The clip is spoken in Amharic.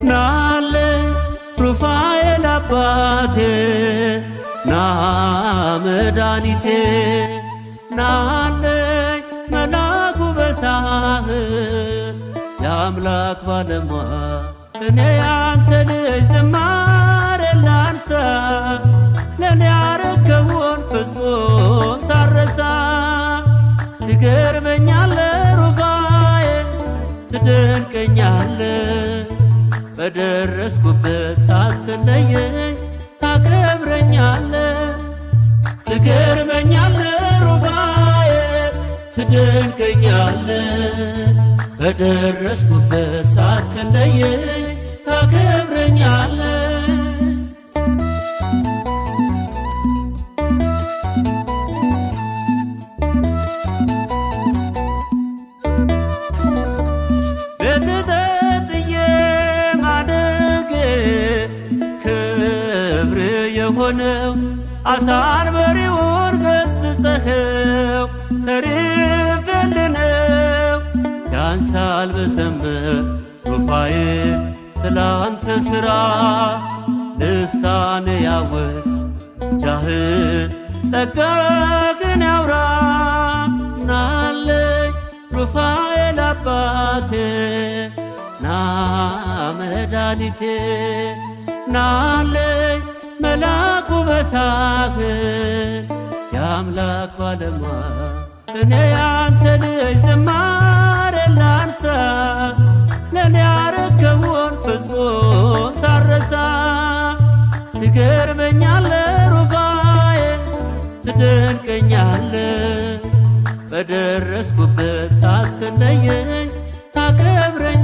ናለኝ ሩፋኤል አባቴ ና መድኃኒቴ ናለኝ መላኩ በሳህል የአምላክ ባለሟል እኔ ያንተ ልጅ ዝማሬ ላንሳ ለኔ ያረከውን ፍጹም ሳረሳ ትገርመኛለ ሩፋኤል ትደንቀኛለ በደረስኩበት ሳትለየኝ ታከብረኛለ ትገርመኛለ ሩፋኤል ትደንቀኛለ በደረስኩበት ሳትለየኝ ታከብረኛለ በትጠጥዬ ማደግ ክብር የሆነው አሳን በሬውን ገሥጸኸው ተርፌልነው ያንሳል በዘመር ሩፋኤል ስላንተ ሥራ ልሳኔ ያወቅ ጃህን ጸጋህን ያውራ ናለኝ ሩፋኤል አባቴ ና መድኃኒቴ ናለኝ መላኩ በሳህል የአምላክ ባለሟል እኔ ያንተ ልጅ ዝማሬ ላንሳ ለኔ ያረከውን ፍጹም ሳረሳ ትገርመኛለ ሩፋኤል ትደንቀኛለ በደረስኩበት